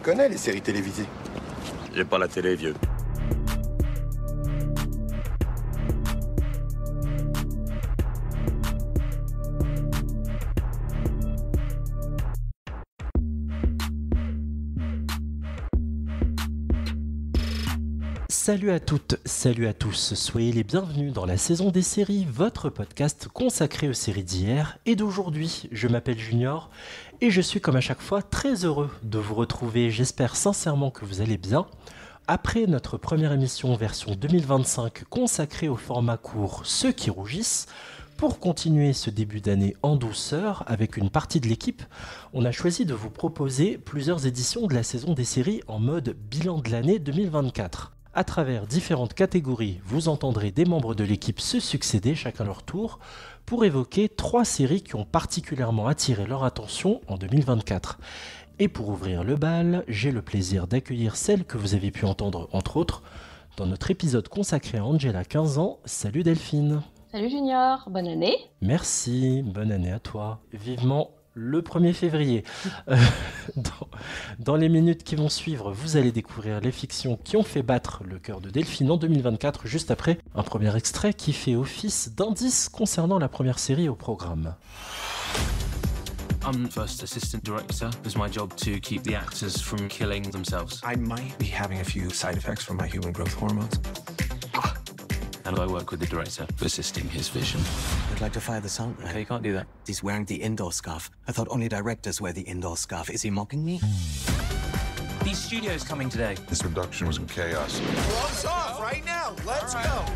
connais les séries télévisées. J'ai pas la télé, vieux. Salut à toutes, salut à tous, soyez les bienvenus dans la saison des séries, votre podcast consacré aux séries d'hier et d'aujourd'hui. Je m'appelle Junior et je suis comme à chaque fois très heureux de vous retrouver, j'espère sincèrement que vous allez bien. Après notre première émission version 2025 consacrée au format court Ceux qui rougissent, pour continuer ce début d'année en douceur avec une partie de l'équipe, on a choisi de vous proposer plusieurs éditions de la saison des séries en mode bilan de l'année 2024. À travers différentes catégories, vous entendrez des membres de l'équipe se succéder chacun leur tour pour évoquer 3 séries qui ont particulièrement attiré leur attention en 2024. Et pour ouvrir le bal, j'ai le plaisir d'accueillir celle que vous avez pu entendre entre autres dans notre épisode consacré à Angela 15 ans. Salut Delphine. Salut Junior, bonne année. Merci, bonne année à toi. Vivement le 1er février. Dans les minutes qui vont suivre, vous allez découvrir les fictions qui ont fait battre le cœur de Delphine en 2024, juste après un premier extrait qui fait office d'indice concernant la première série au programme. I'm first assistant director. It's my job to keep the actors from killing themselves. I might be having a few side effects from my human growth hormones. And I work with the director, assisting his vision. I'd like to fire the sound man. Okay, you can't do that. He's wearing the indoor scarf. I thought only directors wear the indoor scarf. Is he mocking me? These studios coming today. This production was in chaos. Gloves off right now. Let's go.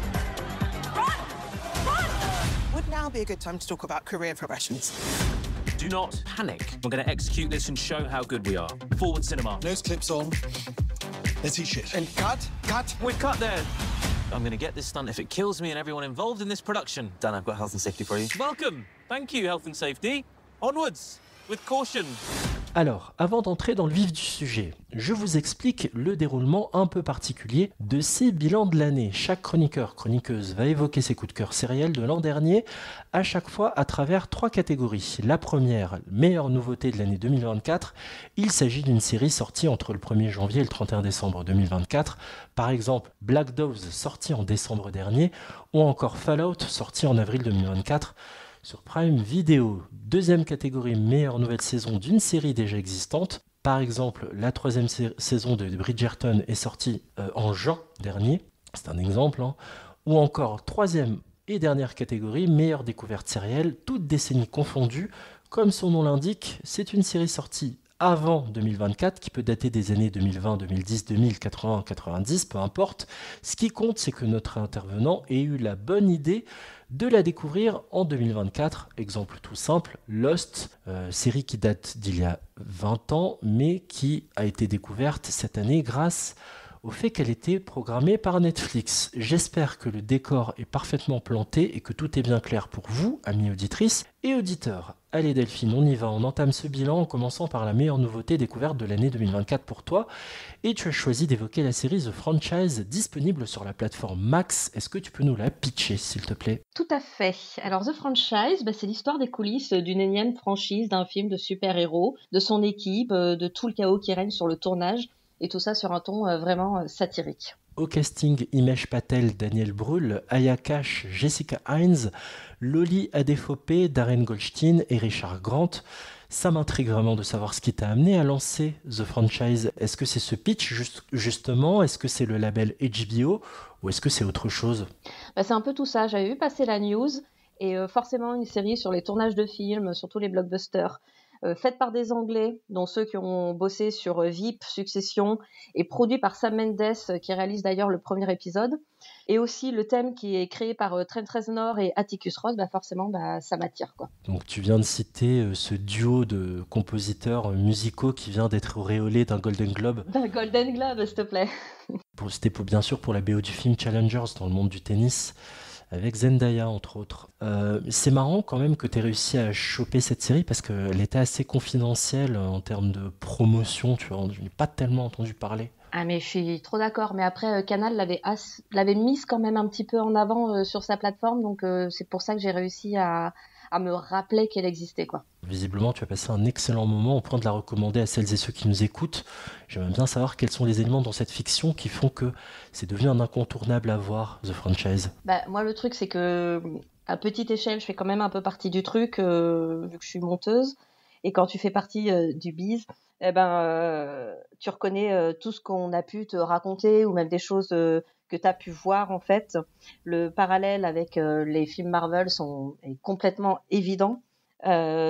Would now be a good time to talk about career progressions. Do not panic. We're going to execute this and show how good we are. Forward cinema. Nose clips on. Let's see shit. And cut. We've cut there. I'm going to get this stunt if it kills me and everyone involved in this production. Dan, I've got health and safety for you. Welcome. Thank you, Health and Safety. Onwards, with caution. Alors, avant d'entrer dans le vif du sujet, je vous explique le déroulement un peu particulier de ces bilans de l'année. Chaque chroniqueur, chroniqueuse va évoquer ses coups de cœur sériels de l'an dernier, à chaque fois à travers 3 catégories. La première, meilleure nouveauté de l'année 2024, il s'agit d'une série sortie entre le 1er janvier et le 31 décembre 2024. Par exemple, Black Doves, sorti en décembre dernier, ou encore Fallout, sorti en avril 2024. Sur Prime Video. Deuxième catégorie, meilleure nouvelle saison d'une série déjà existante. Par exemple, la 3e saison de Bridgerton est sortie en juin dernier. C'est un exemple. Ou encore, 3e et dernière catégorie, meilleure découverte sérielle, toutes décennies confondues. Comme son nom l'indique, c'est une série sortie avant 2024, qui peut dater des années 2020, 2010, 2000, 80, 90, peu importe. Ce qui compte, c'est que notre intervenant ait eu la bonne idée de la découvrir en 2024. Exemple tout simple, Lost, série qui date d'il y a 20 ans, mais qui a été découverte cette année grâce au fait qu'elle était programmée par Netflix. J'espère que le décor est parfaitement planté et que tout est bien clair pour vous, amis auditrices et auditeurs. Allez Delphine, on y va, on entame ce bilan en commençant par la meilleure nouveauté découverte de l'année 2024 pour toi. Et tu as choisi d'évoquer la série The Franchise, disponible sur la plateforme Max. Est-ce que tu peux nous la pitcher, s'il te plaît ? Tout à fait. Alors The Franchise, c'est l'histoire des coulisses d'une énième franchise d'un film de super-héros, de son équipe, de tout le chaos qui règne sur le tournage, et tout ça sur un ton vraiment satirique. Au casting, Himesh Patel, Daniel Brühl, Aya Cash, Jessica Hines, Loli Adefopé, Darren Goldstein et Richard Grant. Ça m'intrigue vraiment de savoir ce qui t'a amené à lancer The Franchise. Est-ce que c'est ce pitch justement ? Est-ce que c'est le label HBO ? Ou est-ce que c'est autre chose ? C'est un peu tout ça. J'avais vu passer la news et forcément une série sur les tournages de films, surtout les blockbusters. Faite par des Anglais, dont ceux qui ont bossé sur VIP, Succession, et produit par Sam Mendes, qui réalise d'ailleurs le premier épisode. Et aussi le thème qui est créé par Trent Reznor et Atticus Ross, forcément, ça m'attire, quoi. Donc tu viens de citer ce duo de compositeurs musicaux qui vient d'être auréolé d'un Golden Globe. D'un Golden Globe, s'il te plaît. C'était bien sûr pour la BO du film Challengers dans le monde du tennis. Avec Zendaya entre autres. C'est marrant quand même que tu aies réussi à choper cette série parce qu'elle était assez confidentielle en termes de promotion, tu vois, je n'ai pas tellement entendu parler. Ah mais je suis trop d'accord, mais après Canal l'avait mise quand même un petit peu en avant sur sa plateforme, donc c'est pour ça que j'ai réussi à à me rappeler qu'elle existait, quoi. Visiblement, tu as passé un excellent moment au point de la recommander à celles et ceux qui nous écoutent. J'aimerais bien savoir quels sont les éléments dans cette fiction qui font que c'est devenu un incontournable à voir, The Franchise. Moi, le truc, c'est que à petite échelle, je fais quand même un peu partie du truc, vu que je suis monteuse. Et quand tu fais partie du biz, tu reconnais tout ce qu'on a pu te raconter ou même des choses que tu as pu voir, en fait. Le parallèle avec les films Marvel est complètement évident.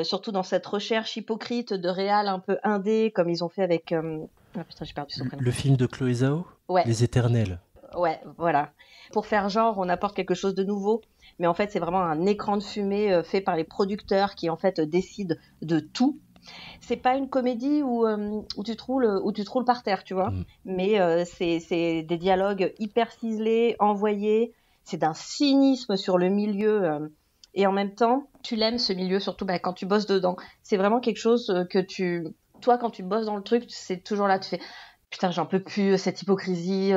Surtout dans cette recherche hypocrite de réal un peu indé, comme ils ont fait avec... Ah putain, j'ai perdu son prénom. Le film de Chloé Zhao, Ouais. Les Éternels. Ouais, voilà. Pour faire genre, on apporte quelque chose de nouveau, mais en fait, c'est vraiment un écran de fumée fait par les producteurs qui, en fait, décident de tout. C'est pas une comédie où tu te roules par terre, tu vois. Mais c'est des dialogues hyper ciselés, envoyés. C'est d'un cynisme sur le milieu. Et en même temps, tu l'aimes, ce milieu, surtout quand tu bosses dedans. C'est vraiment quelque chose que toi, quand tu bosses dans le truc, c'est toujours là, tu fais... Putain, j'en peux plus, cette hypocrisie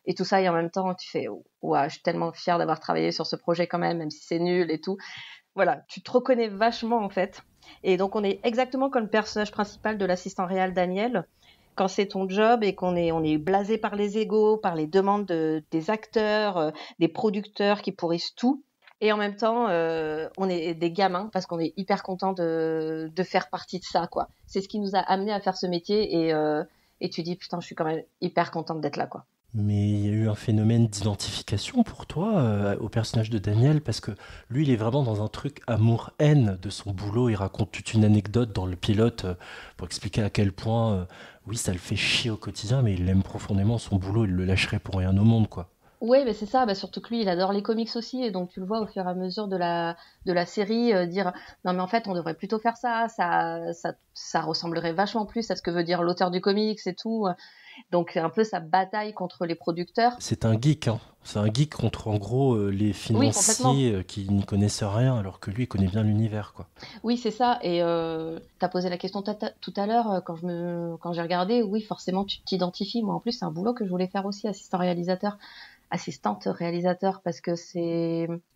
et tout ça. Et en même temps, tu fais, ouais, je suis tellement fière d'avoir travaillé sur ce projet quand même si c'est nul et tout. Voilà, tu te reconnais vachement en fait. Et donc, on est exactement comme le personnage principal de l'assistant réel Daniel. Quand c'est ton job et qu'on est blasé par les égos, par les demandes des acteurs, des producteurs qui pourrissent tout. Et en même temps, on est des gamins parce qu'on est hyper contents de faire partie de ça, quoi. C'est ce qui nous a amené à faire ce métier et tu dis, putain, je suis quand même hyper contente d'être là, quoi. Mais il y a eu un phénomène d'identification pour toi au personnage de Daniel, parce que lui, il est vraiment dans un truc amour-haine de son boulot. Il raconte toute une anecdote dans le pilote pour expliquer à quel point, oui, ça le fait chier au quotidien, mais il aime profondément son boulot, il le lâcherait pour rien au monde, quoi. Ouais, mais c'est ça, surtout que lui, il adore les comics aussi, et donc tu le vois au fur et à mesure de la série dire non mais en fait on devrait plutôt faire ça ressemblerait vachement plus à ce que veut dire l'auteur du comics et tout. Donc un peu sa bataille contre les producteurs. C'est un geek, hein. C'est un geek contre en gros les financiers qui n'y connaissent rien, alors que lui il connaît bien l'univers, quoi. Oui, c'est ça. Et t'as posé la question tout à l'heure quand j'ai regardé. Oui, forcément tu t'identifies. Moi en plus c'est un boulot que je voulais faire aussi, assistante réalisateur, parce que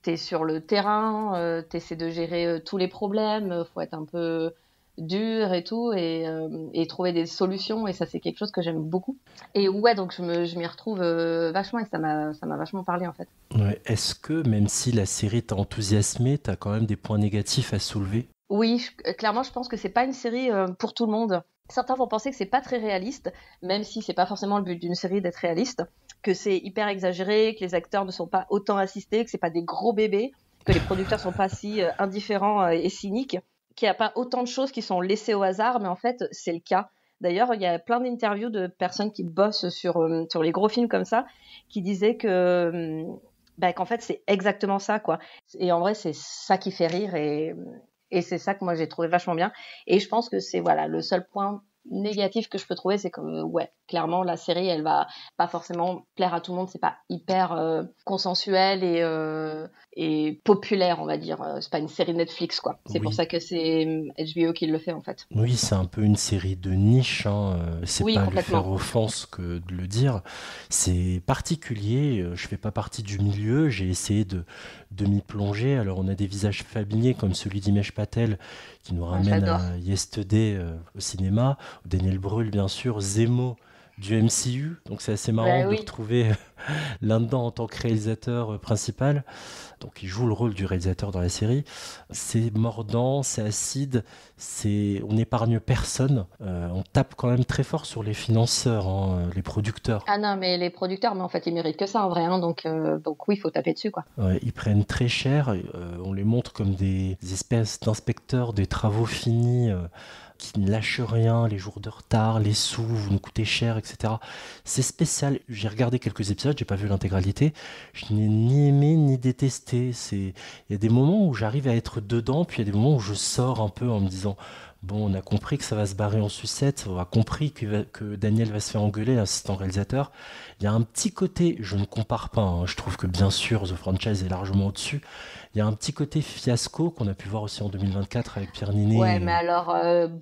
t'es sur le terrain, t'essaies de gérer tous les problèmes, faut être un peu dur et tout, et trouver des solutions, et ça c'est quelque chose que j'aime beaucoup. Et ouais, donc je m'y retrouve vachement, et ça m'a vachement parlé en fait. Ouais. Est-ce que même si la série t'a enthousiasmé, t'as quand même des points négatifs à soulever? Oui, clairement je pense que c'est pas une série pour tout le monde. Certains vont penser que c'est pas très réaliste, même si c'est pas forcément le but d'une série d'être réaliste, que c'est hyper exagéré, que les acteurs ne sont pas autant assistés, que c'est pas des gros bébés, que les producteurs sont pas si indifférents et cyniques, qu'il n'y a pas autant de choses qui sont laissées au hasard, mais en fait c'est le cas. D'ailleurs, il y a plein d'interviews de personnes qui bossent sur les gros films comme ça, qui disaient qu'en fait c'est exactement ça, quoi. Et en vrai c'est ça qui fait rire, et c'est ça que moi j'ai trouvé vachement bien. Et je pense que c'est le seul point négatif que je peux trouver, c'est que ouais, clairement la série elle va pas forcément plaire à tout le monde, c'est pas hyper consensuel et populaire, on va dire. C'est pas une série Netflix, quoi. C'est pour ça que c'est HBO qui le fait en fait. Oui, c'est un peu une série de niche, hein. C'est pas lui faire offense que de le dire. C'est particulier, je fais pas partie du milieu, j'ai essayé de m'y plonger. Alors on a des visages familiers comme celui d'Himesh Patel qui nous ramène à Yesterday au cinéma, Daniel Brühl bien sûr, Zemo du MCU, donc c'est assez marrant de retrouver là-dedans en tant que réalisateur principal. Donc il joue le rôle du réalisateur dans la série. C'est mordant, c'est acide, on n'épargne personne. On tape quand même très fort sur les financeurs, hein, les producteurs. Ah non, mais les producteurs, mais en fait ils méritent que ça en vrai, hein, donc oui, il faut taper dessus, quoi. Ouais, ils prennent très cher, on les montre comme des espèces d'inspecteurs des travaux finis, qui ne lâchent rien, les jours de retard, les sous, vous nous coûtez cher, etc. C'est spécial. J'ai regardé quelques épisodes, j'ai pas vu l'intégralité. Je n'ai ni aimé ni détesté. Il y a des moments où j'arrive à être dedans, puis il y a des moments où je sors un peu en me disant bon, on a compris que ça va se barrer en sucette, on a compris que Daniel va se faire engueuler, l'assistant réalisateur. Il y a un petit côté, je ne compare pas, hein, je trouve que bien sûr The Franchise est largement au-dessus. Il y a un petit côté fiasco qu'on a pu voir aussi en 2024 avec Pierre Ninet. Ouais, mais alors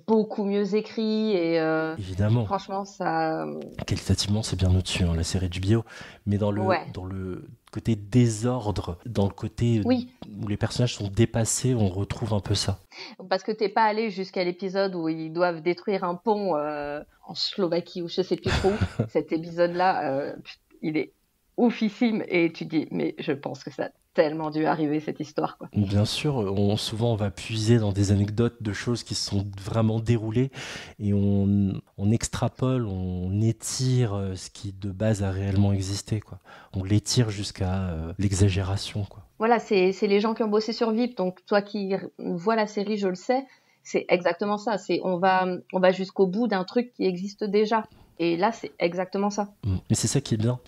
beaucoup mieux écrit et évidemment. Franchement, ça. Qualitativement, c'est bien au-dessus, hein, la série HBO. Mais dans le côté désordre, dans le côté Oui. où les personnages sont dépassés, on retrouve un peu ça. Parce que t'es pas allé jusqu'à l'épisode où ils doivent détruire un pont en Slovaquie ou je sais plus trop. Cet épisode-là, il est oufissime et tu dis mais je pense que ça a tellement dû arriver cette histoire quoi. Bien sûr, souvent on va puiser dans des anecdotes de choses qui se sont vraiment déroulées et on extrapole, on étire ce qui de base a réellement existé, quoi. On l'étire jusqu'à l'exagération, quoi. Voilà, c'est les gens qui ont bossé sur VIP, donc toi qui vois la série, je le sais, c'est exactement ça. C'est on va jusqu'au bout d'un truc qui existe déjà. Et là, c'est exactement ça. Mais c'est ça qui est bien.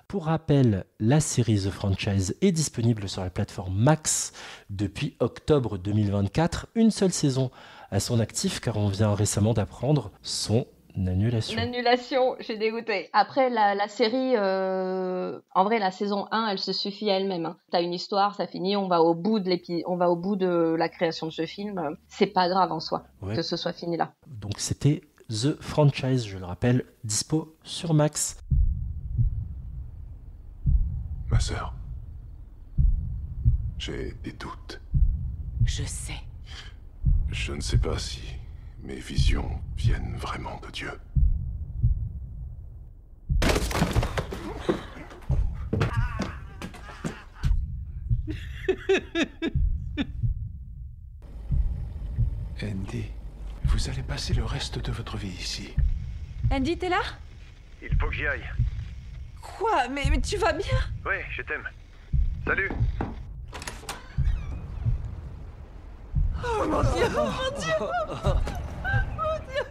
Pour rappel, la série The Franchise est disponible sur la plateforme Max depuis octobre 2024. Une seule saison à son actif, car on vient récemment d'apprendre son annulation. L'annulation, j'ai dégoûté. Après, la série, en vrai, la saison 1, elle se suffit à elle-même. Hein. T'as une histoire, ça finit, on va au bout de la création de ce film. C'est pas grave en soi que ce soit fini là. Donc c'était The Franchise, je le rappelle, dispo sur Max. Ma sœur, j'ai des doutes. Je sais. Je ne sais pas si mes visions viennent vraiment de Dieu. Andy, vous allez passer le reste de votre vie ici. Andy, t'es là? Il faut que j'y aille. Quoi? Mais tu vas bien? Ouais, je t'aime. Salut. Oh mon Dieu, oh mon Dieu, oh mon Dieu.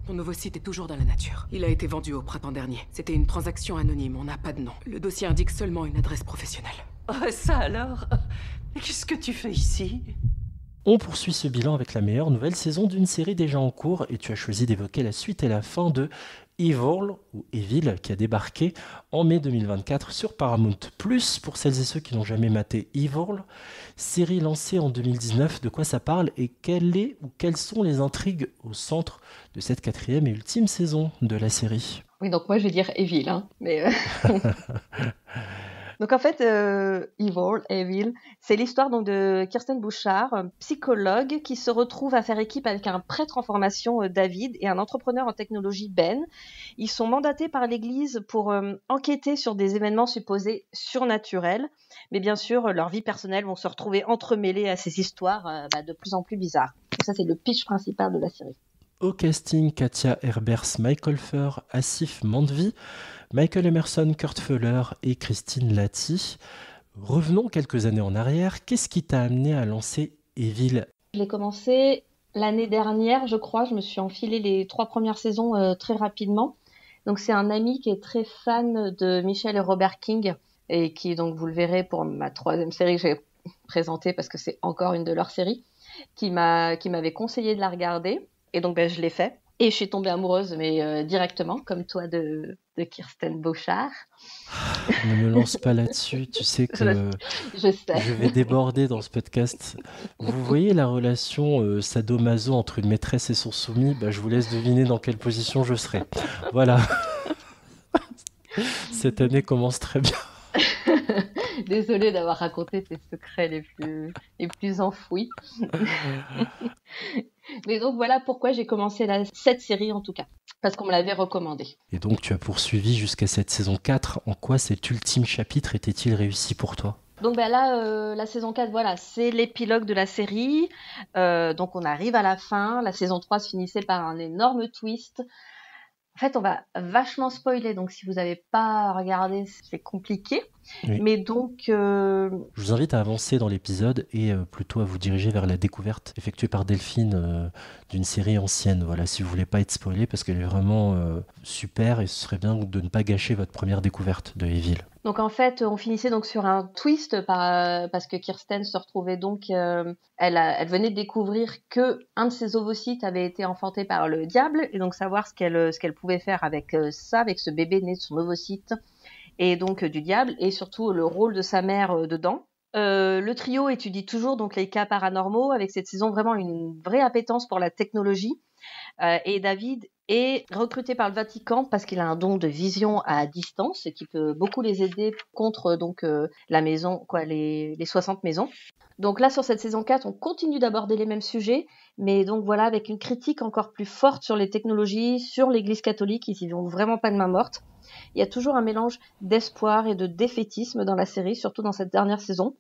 Mon nouveau site est toujours dans la nature. Il a été vendu au printemps dernier. C'était une transaction anonyme, on n'a pas de nom. Le dossier indique seulement une adresse professionnelle. Oh, ça alors? Mais qu'est-ce que tu fais ici? On poursuit ce bilan avec la meilleure nouvelle saison d'une série déjà en cours et tu as choisi d'évoquer la suite et la fin de Evil, ou Evil, qui a débarqué en mai 2024 sur Paramount+. Pour celles et ceux qui n'ont jamais maté Evil, série lancée en 2019, de quoi ça parle et quelles sont les intrigues au centre de cette 4e et ultime saison de la série? Oui, donc moi je vais dire Evil, hein, mais... Donc en fait, Evil, c'est l'histoire donc de Kirsten Bouchard, psychologue, qui se retrouve à faire équipe avec un prêtre en formation, David, et un entrepreneur en technologie, Ben. Ils sont mandatés par l'Église pour enquêter sur des événements supposés surnaturels, mais bien sûr, leur vie personnelle vont se retrouver entremêlées à ces histoires de plus en plus bizarres. Et ça, c'est le pitch principal de la série. Au casting, Katia Herbers, Mike Holfer, Asif Mandvi, Michael Emerson, Kurt Fuller et Christine Latti. Revenons quelques années en arrière. Qu'est-ce qui t'a amené à lancer Evil? Je l'ai commencé l'année dernière, je crois. Je me suis enfilé les 3 premières saisons très rapidement. Donc c'est un ami qui est très fan de Michel et Robert King et qui, donc vous le verrez pour ma 3e série que j'ai présentée parce que c'est encore une de leurs séries, qui m'avait conseillé de la regarder. Et donc je l'ai fait. Et je suis tombée amoureuse, mais directement, comme toi, de Kirsten Bouchard. Ne me lance pas là-dessus, tu sais que je vais déborder dans ce podcast. Vous voyez la relation sadomaso entre une maîtresse et son soumis? Je vous laisse deviner dans quelle position je serai. Voilà. Cette année commence très bien. Désolée d'avoir raconté tes secrets les plus enfouis. Mais donc voilà pourquoi j'ai commencé cette série en tout cas, parce qu'on me l'avait recommandée. Et donc tu as poursuivi jusqu'à cette saison 4. En quoi cet ultime chapitre était-il réussi pour toi? Donc là, la saison 4, voilà, c'est l'épilogue de la série. Donc on arrive à la fin. La saison 3 se finissait par un énorme twist. En fait, on va vachement spoiler, donc si vous n'avez pas regardé, c'est compliqué. Oui. Mais donc... Je vous invite à avancer dans l'épisode et plutôt à vous diriger vers la découverte effectuée par Delphine d'une série ancienne. Voilà, si vous voulez pas être spoilé, parce qu'elle est vraiment super et ce serait bien de ne pas gâcher votre première découverte de Evil. Donc en fait, on finissait donc sur un twist parce que Kirsten se retrouvait donc, elle venait de découvrir que un de ses ovocytes avait été enfanté par le diable et donc savoir ce qu'elle pouvait faire avec ça, avec ce bébé né de son ovocyte et donc du diable et surtout le rôle de sa mère dedans. Le trio étudie toujours donc les cas paranormaux avec cette saison vraiment une vraie appétence pour la technologie. Et David est recruté par le Vatican parce qu'il a un don de vision à distance et qui peut beaucoup les aider contre donc la maison, les 60 maisons. Donc là, sur cette saison 4, on continue d'aborder les mêmes sujets, mais donc voilà, avec une critique encore plus forte sur les technologies, sur l'Église catholique, ils y vont vraiment pas de main morte. Il y a toujours un mélange d'espoir et de défaitisme dans la série, surtout dans cette dernière saison.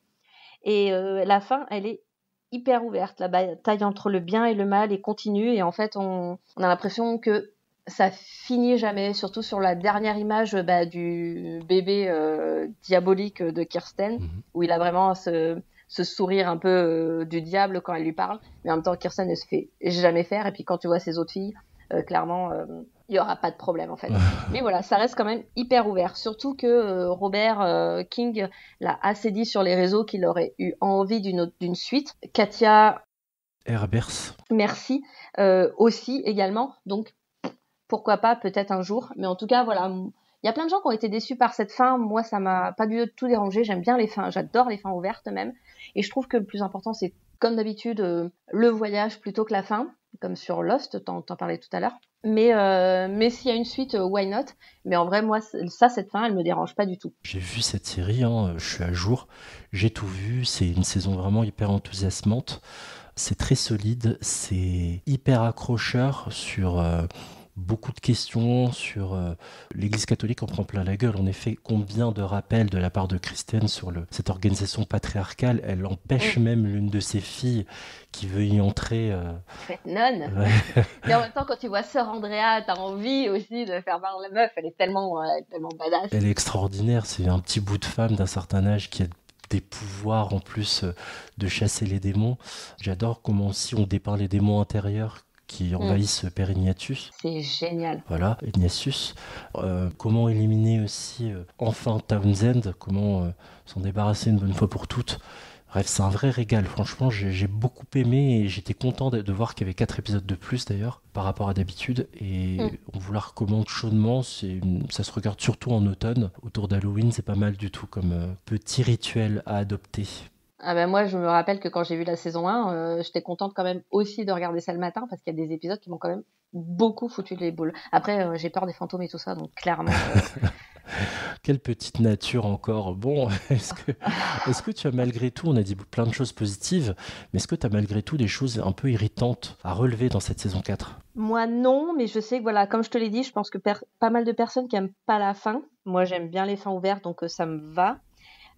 Et la fin, elle est hyper ouverte. La bataille entre le bien et le mal est continue, et en fait, on a l'impression que ça finit jamais, surtout sur la dernière image du bébé diabolique de Kirsten, où il a vraiment ce sourire un peu du diable quand elle lui parle, mais en même temps Kirsten ne se fait jamais faire, et puis quand tu vois ses autres filles, clairement il y aura pas de problème en fait. Mais voilà, ça reste quand même hyper ouvert, surtout que Robert King l'a assez dit sur les réseaux qu'il aurait eu envie d'une suite. Katia Herbers, merci, aussi également, donc pourquoi pas peut-être un jour, mais en tout cas voilà. Il y a plein de gens qui ont été déçus par cette fin. Moi, ça m'a pas du tout dérangé. J'aime bien les fins. J'adore les fins ouvertes même. Et je trouve que le plus important, c'est comme d'habitude le voyage plutôt que la fin, comme sur Lost. T'en parlais tout à l'heure. Mais s'il y a une suite, why not ? Mais en vrai, moi, cette fin, elle me dérange pas du tout. j'ai vu cette série, je suis à jour. J'ai tout vu. C'est une saison vraiment hyper enthousiasmante. C'est très solide. C'est hyper accrocheur sur... beaucoup de questions sur l'Église catholique en prend plein la gueule. En effet, combien de rappels de la part de Kristen sur cette organisation patriarcale. Elle empêche même l'une de ses filles qui veut y entrer. Nonne. Ouais. Mais en même temps, quand tu vois Sœur Andrea, t'as envie aussi de faire voir la meuf. Elle est tellement badass. Elle est extraordinaire. C'est un petit bout de femme d'un certain âge qui a des pouvoirs en plus de chasser les démons. J'adore comment aussi on dépeint les démons intérieurs qui envahissent Père Ignatius. C'est génial. Voilà, Ignatius. Comment éliminer aussi enfin Townsend, comment s'en débarrasser une bonne fois pour toutes. Bref, c'est un vrai régal. Franchement, j'ai beaucoup aimé et j'étais content de voir qu'il y avait 4 épisodes de plus d'ailleurs par rapport à d'habitude. Et on vous la recommande chaudement. Ça se regarde surtout en automne. Autour d'Halloween, c'est pas mal du tout comme petit rituel à adopter. Ah ben moi, je me rappelle que quand j'ai vu la saison 1, j'étais contente quand même aussi de regarder ça le matin parce qu'il y a des épisodes qui m'ont quand même beaucoup foutu les boules. Après, j'ai peur des fantômes et tout ça, donc clairement... Quelle petite nature encore. Bon, est-ce que tu as malgré tout, on a dit plein de choses positives, mais est-ce que tu as malgré tout des choses un peu irritantes à relever dans cette saison 4 ? Moi non, mais je sais que voilà, comme je te l'ai dit, je pense que pas mal de personnes qui aiment pas la fin. Moi, j'aime bien les fins ouvertes, donc ça me va.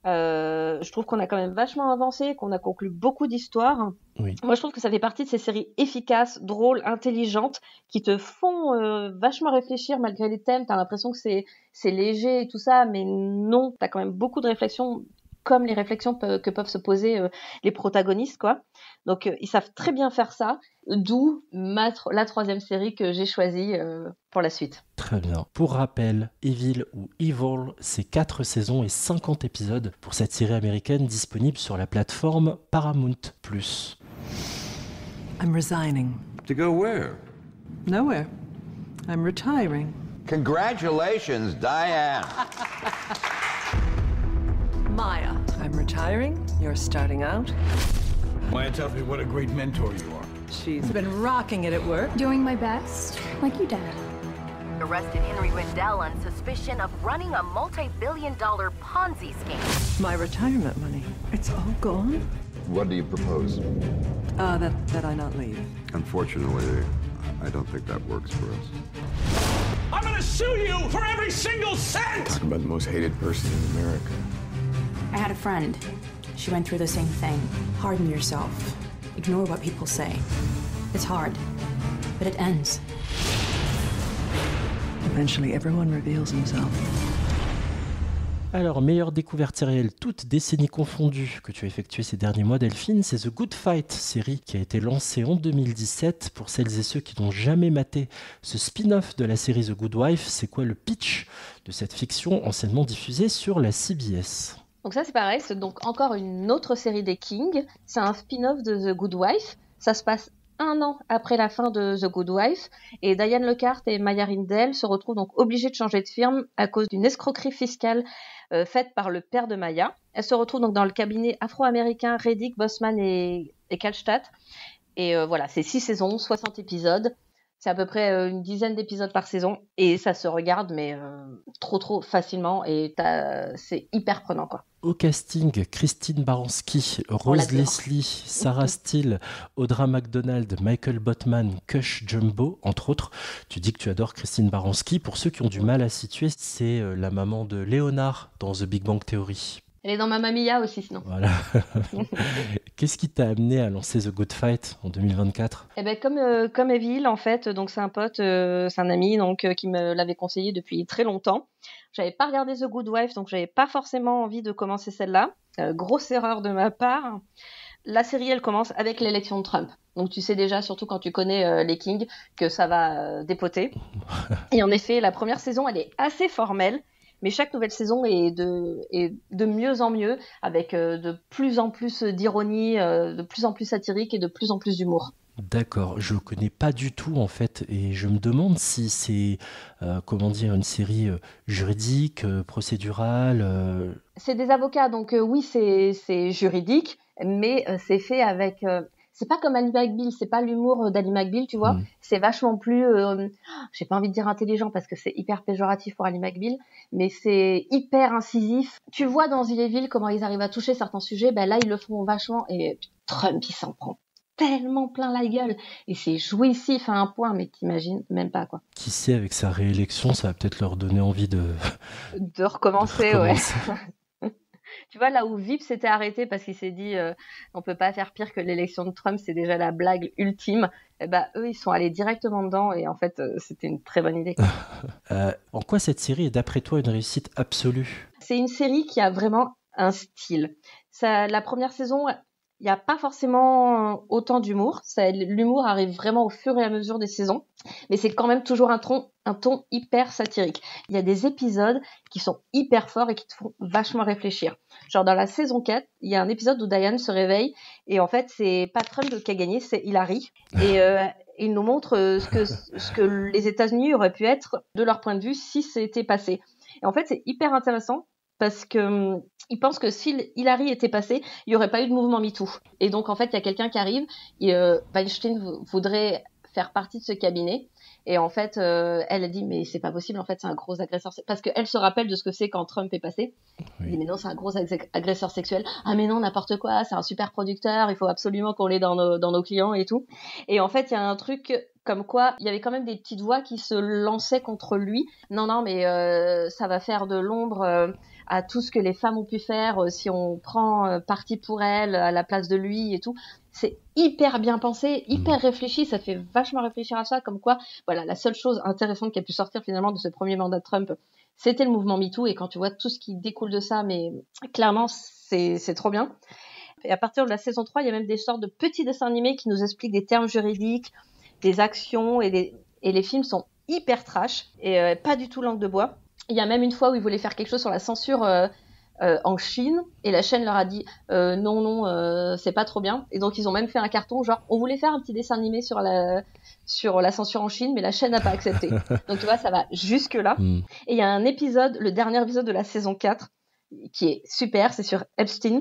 Je trouve qu'on a quand même vachement avancé, qu'on a conclu beaucoup d'histoires. Oui. Moi, je trouve que ça fait partie de ces séries efficaces, drôles, intelligentes, qui te font vachement réfléchir malgré les thèmes. T'as l'impression que c'est léger et tout ça, mais non, t'as quand même beaucoup de réflexions, comme les réflexions que peuvent se poser les protagonistes, quoi. Donc, ils savent très bien faire ça, d'où la 3e série que j'ai choisie pour la suite. Très bien. Pour rappel, Evil ou Evil, c'est 4 saisons et 50 épisodes pour cette série américaine disponible sur la plateforme Paramount+. I'm resigning. To go where? Nowhere. I'm retiring. Congratulations, Diane. Maya, I'm retiring. You're starting out. Maya tells me what a great mentor you are. She's been rocking it at work. Doing my best, like you, Dad. Arrested Henry Rendell on suspicion of running a multi-billion-dollar Ponzi scheme. My retirement money, it's all gone? What do you propose? That I not leave. Unfortunately, I don't think that works for us. I'm gonna sue you for every single cent! Talk about the most hated person in America. I had a friend. She went through the same thing. Harden yourself. Ignore what people say. It's hard, but it ends. Eventually, everyone reveals himself. Alors, meilleure découverte sérielle, toutes décennies confondues, que tu as effectuée ces derniers mois, Delphine, c'est The Good Fight, série qui a été lancée en 2017. Pour celles et ceux qui n'ont jamais maté ce spin-off de la série The Good Wife, c'est quoi le pitch de cette fiction anciennement diffusée sur la CBS ? Donc ça, c'est pareil, c'est donc encore une autre série des King. C'est un spin-off de The Good Wife. Ça se passe 1 an après la fin de The Good Wife. Et Diane Lecart et Maya Rindell se retrouvent donc obligées de changer de firme à cause d'une escroquerie fiscale faite par le père de Maya. Elles se retrouvent donc dans le cabinet afro-américain Reddick, Bossman et Kalstadt. Et voilà, c'est 6 saisons, 60 épisodes. C'est à peu près une dizaine d'épisodes par saison et ça se regarde mais trop facilement et c'est hyper prenant quoi. Au casting, Christine Baranski, Rose Leslie, Sarah Steele, Audra McDonald, Michael Botman, Kush Jumbo, entre autres. Tu dis que tu adores Christine Baranski. Pour ceux qui ont du mal à situer, c'est la maman de Léonard dans The Big Bang Theory. Elle est dans Mamma Mia aussi sinon. Voilà. Qu'est-ce qui t'a amené à lancer The Good Fight en 2024 ? Eh ben comme Evil en fait, donc c'est un pote, c'est un ami donc qui me l'avait conseillé depuis très longtemps. J'avais pas regardé The Good Wife donc j'avais pas forcément envie de commencer celle-là. Grosse erreur de ma part. La série elle commence avec l'élection de Trump. Donc tu sais déjà, surtout quand tu connais les Kings, que ça va dépoter. Et en effet, la première saison elle est assez formelle. Mais chaque nouvelle saison est de mieux en mieux, avec de plus en plus d'ironie, de plus en plus satirique et de plus en plus d'humour. D'accord, je ne connais pas du tout en fait, et je me demande si c'est, une série juridique, procédurale. C'est des avocats, donc oui, c'est juridique, mais c'est fait avec... c'est pas comme Ali McBeal, c'est pas l'humour d'Ali McBeal, tu vois. C'est vachement plus, j'ai pas envie de dire intelligent parce que c'est hyper péjoratif pour Ali McBeal, mais c'est hyper incisif. Tu vois dans The Evil comment ils arrivent à toucher certains sujets, ben là ils le font vachement et Trump il s'en prend tellement plein la gueule et c'est jouissif à un point mais t'imagines même pas quoi. Qui sait, avec sa réélection, ça va peut-être leur donner envie de recommencer. Ouais. Tu vois, là où VIP s'était arrêté parce qu'il s'est dit on peut pas faire pire que l'élection de Trump, c'est déjà la blague ultime, et bah, eux, ils sont allés directement dedans et en fait, c'était une très bonne idée. En quoi cette série est d'après toi une réussite absolue ? C'est une série qui a vraiment un style. La première saison, il n'y a pas forcément autant d'humour. L'humour arrive vraiment au fur et à mesure des saisons, mais c'est quand même toujours un ton hyper satirique. Il y a des épisodes qui sont hyper forts et qui te font vachement réfléchir. Genre dans la saison 4, il y a un épisode où Diane se réveille et en fait, c'est pas Trump qui a gagné, c'est Hillary. Et il nous montre ce que les États-Unis auraient pu être de leur point de vue si c'était passé. Et en fait, c'est hyper intéressant parce que ils pensent que si Hillary était passée, il n'y aurait pas eu de mouvement MeToo. Et donc, en fait, il y a quelqu'un qui arrive et Weinstein voudrait faire partie de ce cabinet. Et en fait, elle a dit, mais c'est pas possible, en fait, c'est un gros agresseur. Parce qu'elle se rappelle de ce que c'est quand Trump est passé. Oui. Elle dit, mais non, c'est un gros agresseur sexuel. Ah, mais non, n'importe quoi, c'est un super producteur, il faut absolument qu'on l'ait dans nos clients et tout. Et en fait, il y a un truc comme quoi, il y avait quand même des petites voix qui se lançaient contre lui. Non, mais ça va faire de l'ombre à tout ce que les femmes ont pu faire si on prend parti pour elles à la place de lui et tout. C'est hyper bien pensé, hyper réfléchi, ça te fait vachement réfléchir à ça, comme quoi, voilà, la seule chose intéressante qui a pu sortir finalement de ce premier mandat de Trump, c'était le mouvement MeToo, et quand tu vois tout ce qui découle de ça, mais clairement, c'est trop bien. Et à partir de la saison 3, il y a même des sortes de petits dessins animés qui nous expliquent des termes juridiques, des actions, et les films sont hyper trash, et pas du tout langue de bois. Il y a même une fois où ils voulaient faire quelque chose sur la censure en Chine, et la chaîne leur a dit non, c'est pas trop bien, et donc ils ont même fait un carton genre on voulait faire un petit dessin animé sur la censure en Chine, mais la chaîne n'a pas accepté. Donc tu vois, ça va jusque là. Et il y a un épisode, le dernier épisode de la saison 4 qui est super, c'est sur Epstein,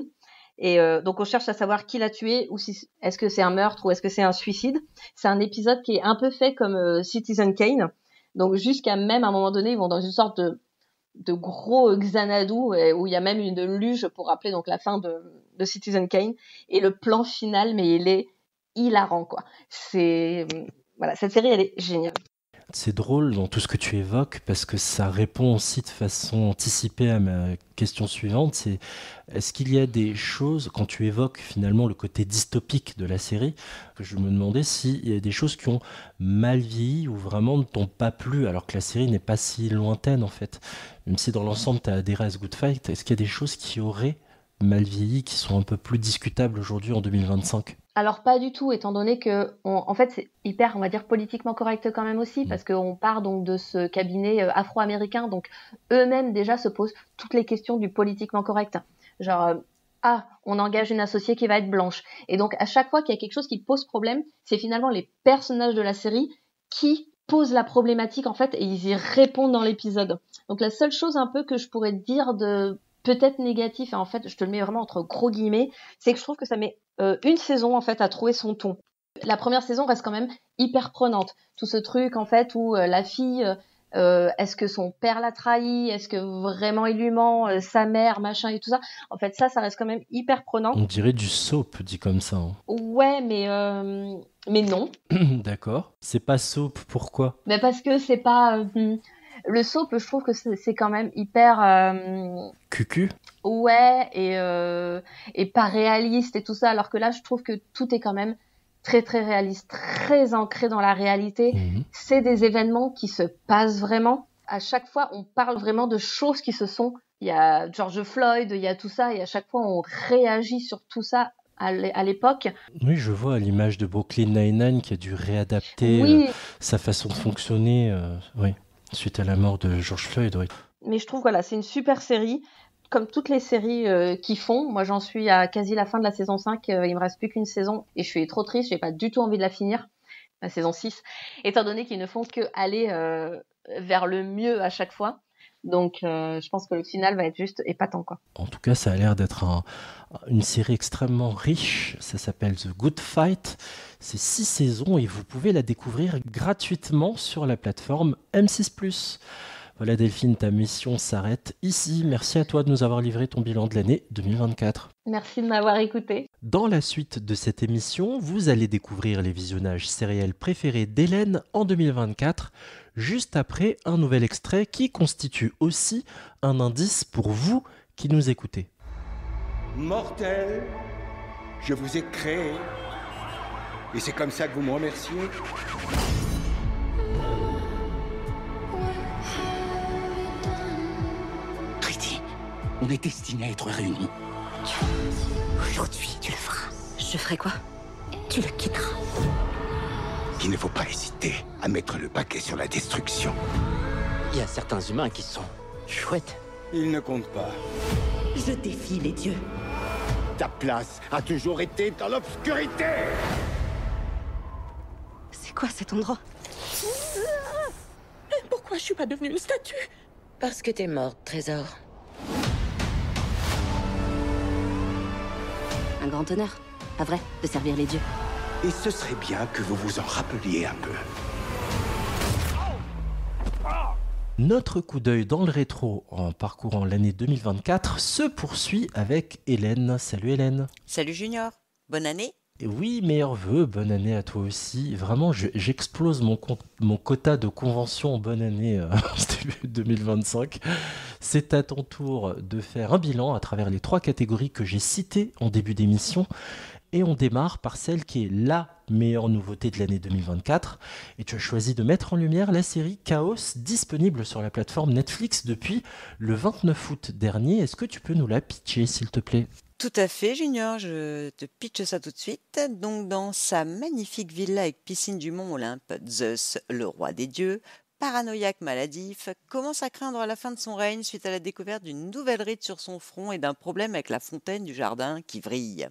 et donc on cherche à savoir qui l'a tué, ou si est-ce que c'est un meurtre ou est-ce que c'est un suicide. C'est un épisode qui est un peu fait comme Citizen Kane, donc jusqu'à même à un moment donné ils vont dans une sorte de gros Xanadu où il y a même une luge pour rappeler donc la fin de Citizen Kane, et le plan final, mais il est hilarant quoi. Voilà, cette série elle est géniale. C'est drôle dans tout ce que tu évoques parce que ça répond aussi de façon anticipée à ma question suivante, c'est est-ce qu'il y a des choses, quand tu évoques finalement le côté dystopique de la série, que je me demandais s'il y a des choses qui ont mal vieilli ou vraiment ne t'ont pas plu alors que la série n'est pas si lointaine en fait. Même si dans l'ensemble tu as adhéré à ce Good Fight, est-ce qu'il y a des choses qui auraient mal vieilli, qui sont un peu plus discutables aujourd'hui en 2025 ? Alors pas du tout, étant donné que en fait c'est hyper, on va dire, politiquement correct quand même aussi, parce qu'on part donc de ce cabinet afro-américain, donc eux-mêmes déjà se posent toutes les questions du politiquement correct. Genre on engage une associée qui va être blanche, et donc à chaque fois qu'il y a quelque chose qui pose problème, c'est finalement les personnages de la série qui posent la problématique en fait, et ils y répondent dans l'épisode. Donc la seule chose un peu que je pourrais dire de peut-être négatif, et en fait je te le mets vraiment entre gros guillemets, c'est que je trouve que ça met une saison en fait à trouver son ton. La première saison reste quand même hyper prenante. Tout ce truc, en fait, où la fille, est-ce que son père l'a trahi? Est-ce que vraiment il lui ment? Sa mère, machin et tout ça. En fait, ça reste quand même hyper prenant. On dirait du soap, dit comme ça. Hein. Ouais, mais non. D'accord. C'est pas soap, pourquoi? Mais parce que c'est pas... le soap, je trouve que c'est quand même hyper... Cucu. Ouais, et pas réaliste et tout ça, alors que là, je trouve que tout est quand même très très réaliste, très ancré dans la réalité. C'est des événements qui se passent vraiment. À chaque fois, on parle vraiment de choses qui se sont... Il y a George Floyd, il y a tout ça, et à chaque fois, on réagit sur tout ça à l'époque. Oui, je vois l'image de Brooklyn Nine-Nine qui a dû réadapter sa façon de fonctionner suite à la mort de George Floyd. Oui. Mais je trouve que c'est une super série. Comme toutes les séries qui font, moi j'en suis à quasi la fin de la saison 5, il me reste plus qu'une saison et je suis trop triste, j'ai pas du tout envie de la finir, la saison 6, étant donné qu'ils ne font que aller vers le mieux à chaque fois. Donc je pense que le final va être juste épatant, quoi. En tout cas, ça a l'air d'être une série extrêmement riche, ça s'appelle The Good Fight, c'est 6 saisons et vous pouvez la découvrir gratuitement sur la plateforme M6+. Voilà Delphine, ta mission s'arrête ici. Merci à toi de nous avoir livré ton bilan de l'année 2024. Merci de m'avoir écouté. Dans la suite de cette émission, vous allez découvrir les visionnages sériels préférés d'Hélène en 2024, juste après un nouvel extrait qui constitue aussi un indice pour vous qui nous écoutez. Mortel, je vous ai créé. Et c'est comme ça que vous me remerciez ? On est destinés à être réunis. Aujourd'hui, tu le feras. Je ferai quoi? Tu le quitteras. Il ne faut pas hésiter à mettre le paquet sur la destruction. Il y a certains humains qui sont chouettes. Ils ne comptent pas. Je défie les dieux. Ta place a toujours été dans l'obscurité. C'est quoi cet endroit? Pourquoi je suis pas devenue une statue? Parce que t'es morte, Trésor. Un grand honneur, pas vrai, de servir les dieux. Et ce serait bien que vous vous en rappeliez un peu. Notre coup d'œil dans le rétro en parcourant l'année 2024 se poursuit avec Hélène. Salut Hélène. Salut Junior, bonne année. Et oui, meilleurs vœux, bonne année à toi aussi. Vraiment, j'explose mon quota de conventions. Bonne année 2025. C'est à ton tour de faire un bilan à travers les 3 catégories que j'ai citées en début d'émission. Et on démarre par celle qui est la meilleure nouveauté de l'année 2024. Et tu as choisi de mettre en lumière la série Chaos, disponible sur la plateforme Netflix depuis le 29 août dernier. Est-ce que tu peux nous la pitcher, s'il te plaît ? Tout à fait, Junior, je te pitche ça tout de suite. Donc, dans sa magnifique villa avec piscine du Mont Olympe, Zeus, le roi des dieux, paranoïaque maladif, commence à craindre la fin de son règne suite à la découverte d'une nouvelle ride sur son front et d'un problème avec la fontaine du jardin qui vrille.